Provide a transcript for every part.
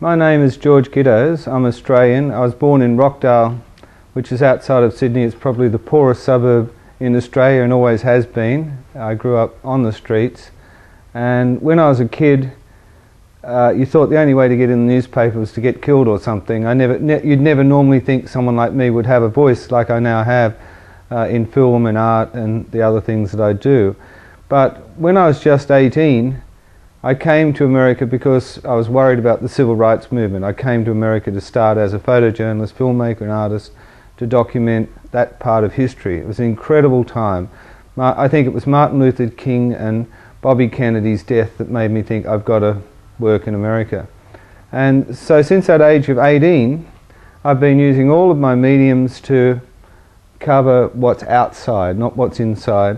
My name is George GITTOES. I'm Australian. I was born in Rockdale, which is outside of Sydney. It's probably the poorest suburb in Australia and always has been. I grew up on the streets, and when I was a kid you thought the only way to get in the newspaper was to get killed or something. You'd never normally think someone like me would have a voice like I now have in film and art and the other things that I do. But when I was just 18, I came to America because I was worried about the civil rights movement. I came to America to start as a photojournalist, filmmaker and artist to document that part of history. It was an incredible time. I think it was Martin Luther King and Bobby Kennedy's death that made me think I've got to work in America. And so since that age of 18, I've been using all of my mediums to cover what's outside, not what's inside.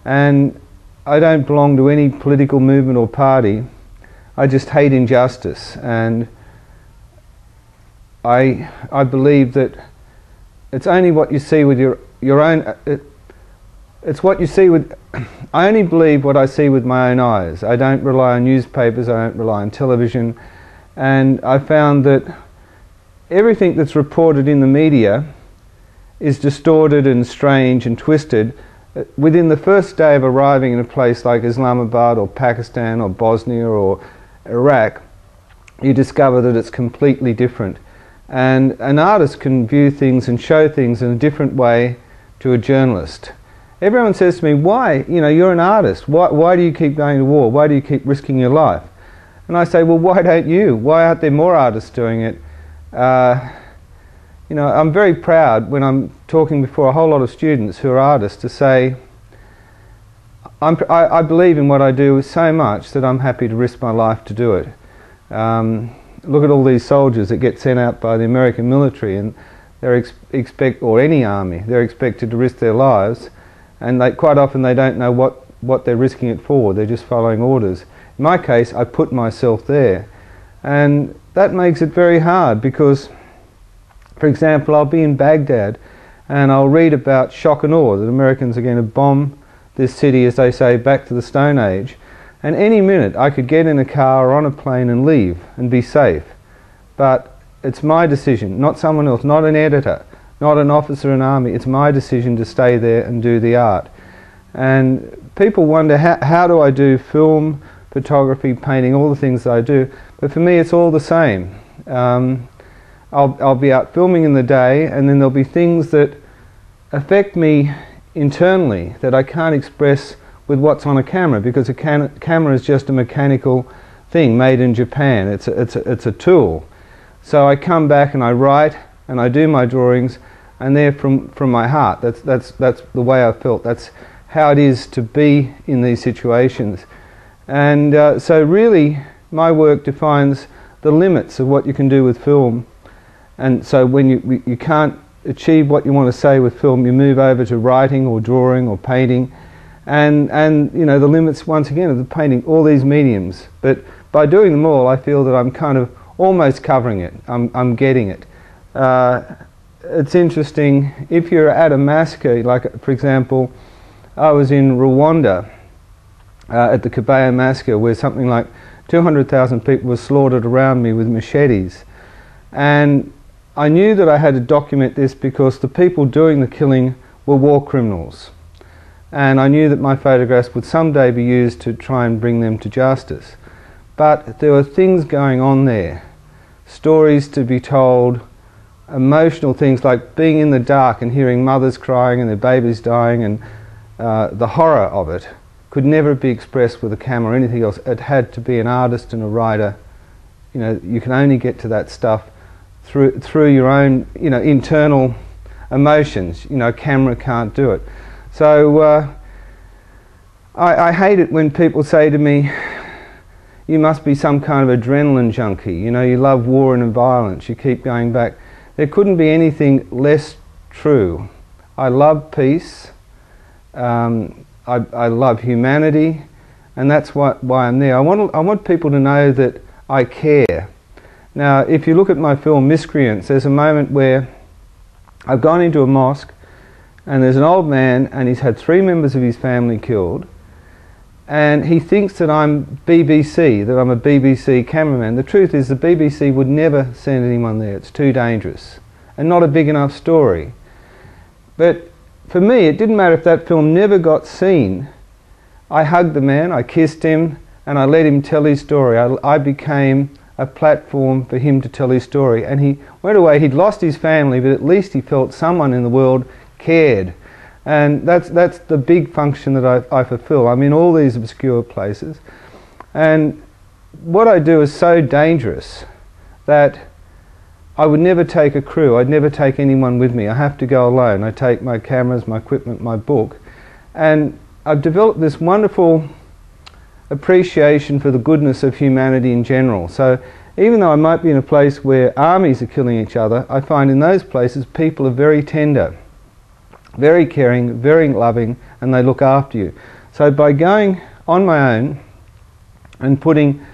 And I don't belong to any political movement or party. I just hate injustice, and I believe that it's only what you see with your own. It's what you see with. I only believe what I see with my own eyes. I don't rely on newspapers. I don't rely on television, and I found that everything that's reported in the media is distorted and strange and twisted. Within the first day of arriving in a place like Islamabad or Pakistan or Bosnia or Iraq, you discover that it's completely different. And an artist can view things and show things in a different way to a journalist. Everyone says to me, why? You know, you're an artist. Why do you keep going to war? Why do you keep risking your life? And I say, well, why don't you? Why aren't there more artists doing it? You know, I'm very proud when I'm talking before a whole lot of students who are artists to say, I believe in what I do so much that I'm happy to risk my life to do it. Look at all these soldiers that get sent out by the American military, and they're or any army, they're expected to risk their lives, and quite often they don't know what they're risking it for. They're just following orders. In my case, I put myself there, and that makes it very hard because, for example, I'll be in Baghdad and I'll read about shock and awe that Americans are going to bomb this city, as they say, back to the Stone Age, and any minute I could get in a car or on a plane and leave and be safe. But it's my decision, not someone else, not an editor, not an officer in an army. It's my decision to stay there and do the art. And people wonder, how do I do film, photography, painting, all the things that I do? But for me it's all the same. I'll be out filming in the day, and then there'll be things that affect me internally that I can't express with what's on a camera, because a camera is just a mechanical thing made in Japan. It's a tool. So I come back and I write and I do my drawings, and they're from my heart. That's the way I felt. That's how it is to be in these situations. And so really my work defines the limits of what you can do with film. And so when you can't achieve what you want to say with film, you move over to writing or drawing or painting, and you know, the limits once again of the painting, all these mediums. But by doing them all, I feel that I'm kind of almost covering it. I'm getting it. It's interesting, if you're at a massacre, like for example, I was in Rwanda at the Kabeya massacre, where something like 200,000 people were slaughtered around me with machetes, and I knew that I had to document this because the people doing the killing were war criminals, and I knew that my photographs would someday be used to try and bring them to justice. But there were things going on there, stories to be told, emotional things like being in the dark and hearing mothers crying and their babies dying, and the horror of it could never be expressed with a camera or anything else. It had to be an artist and a writer. You know, you can only get to that stuff through your own, you know, internal emotions. You know, a camera can't do it. So I hate it when people say to me, you must be some kind of adrenaline junkie, you know, you love war and violence, you keep going back. There couldn't be anything less true. I love peace, I love humanity, and that's why I'm there. I want people to know that I care. Now, if you look at my film Miscreants, there's a moment where I've gone into a mosque and there's an old man and he's had 3 members of his family killed, and he thinks that I'm BBC, that I'm a BBC cameraman. The truth is the BBC would never send anyone there. It's too dangerous and not a big enough story. But for me, it didn't matter if that film never got seen. I hugged the man, I kissed him, and I let him tell his story. I became a platform for him to tell his story. And he went away, he'd lost his family, but at least he felt someone in the world cared. And that's the big function that I fulfill. I'm in all these obscure places. And what I do is so dangerous that I would never take a crew, I'd never take anyone with me. I have to go alone. I take my cameras, my equipment, my book. And I've developed this wonderful appreciation for the goodness of humanity in general. So even though I might be in a place where armies are killing each other, I find in those places people are very tender, very caring, very loving, and they look after you. So by going on my own and putting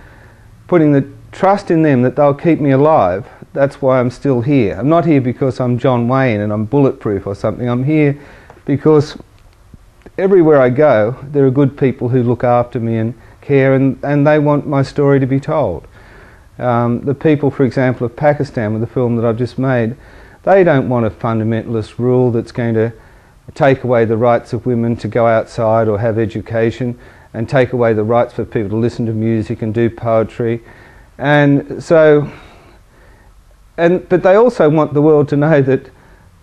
the trust in them that they'll keep me alive, that's why I'm still here. I'm not here because I'm John Wayne and I'm bulletproof or something. I'm here because everywhere I go there are good people who look after me and care, and they want my story to be told. The people, for example, of Pakistan with the film that I've just made, they don't want a fundamentalist rule that's going to take away the rights of women to go outside or have education, and take away the rights for people to listen to music and do poetry. And so, but they also want the world to know that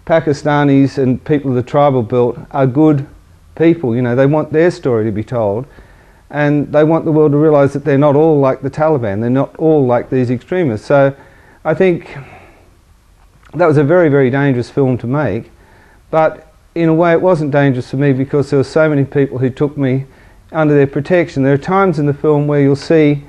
Pakistanis and people of the tribal belt are good people. You know, they want their story to be told, and they want the world to realise that they're not all like the Taliban, they're not all like these extremists. So I think that was a very, very dangerous film to make, but in a way it wasn't dangerous for me because there were so many people who took me under their protection. There are times in the film where you'll see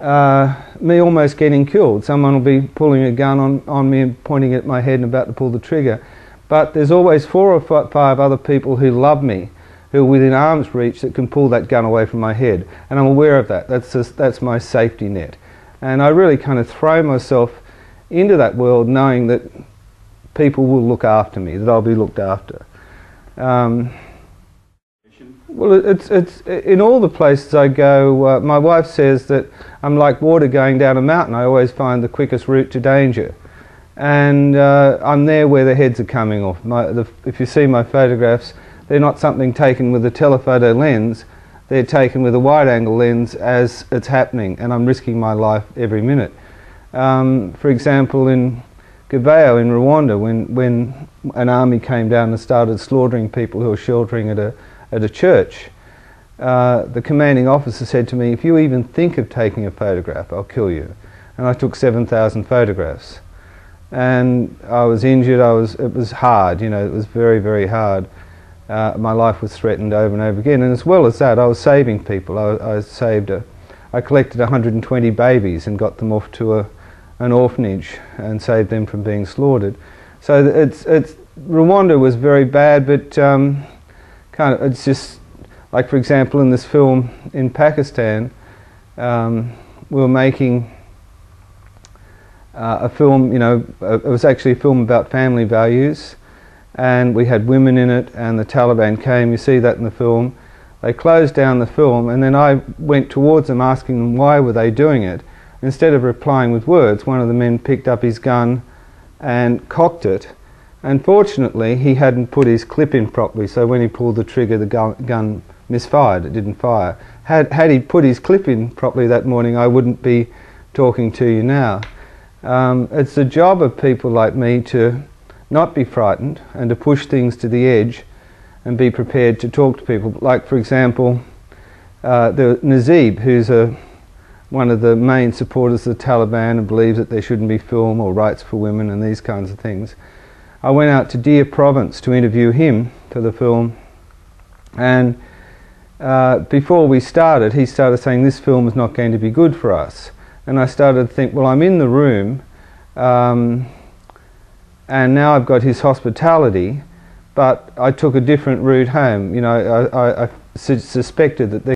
me almost getting killed. Someone will be pulling a gun on me and pointing it at my head and about to pull the trigger. But there's always 4 or 5 other people who love me, who are within arm's reach, that can pull that gun away from my head. And I'm aware of that. That's my safety net. And I really kind of throw myself into that world knowing that people will look after me, that I'll be looked after. Well, it's in all the places I go, my wife says that I'm like water going down a mountain. I always find the quickest route to danger. And I'm there where the heads are coming off. If you see my photographs, they're not something taken with a telephoto lens, they're taken with a wide-angle lens as it's happening, and I'm risking my life every minute. For example, in GITTOES in Rwanda, when an army came down and started slaughtering people who were sheltering at a church, the commanding officer said to me, "If you even think of taking a photograph, I'll kill you." And I took 7,000 photographs. And I was injured, it was hard, you know, it was very, very hard. My life was threatened over and over again, and as well as that, I was saving people. I collected 120 babies and got them off to an orphanage and saved them from being slaughtered. So Rwanda was very bad, but it's just, like for example in this film in Pakistan, we were making a film, you know, it was actually a film about family values, and we had women in it, and the Taliban came, you see that in the film. They closed down the film, and then I went towards them asking them why were they doing it. Instead of replying with words, one of the men picked up his gun and cocked it. Unfortunately, he hadn't put his clip in properly, so when he pulled the trigger, the gun misfired, it didn't fire. Had he put his clip in properly that morning, I wouldn't be talking to you now. It's the job of people like me to not be frightened and to push things to the edge and be prepared to talk to people. Like for example, Nazib, who's one of the main supporters of the Taliban and believes that there shouldn't be film or rights for women and these kinds of things. I went out to Deer Province to interview him for the film, and before we started, he started saying this film is not going to be good for us. And I started to think, well, I'm in the room, and now I've got his hospitality, but I took a different route home. You know, I suspected that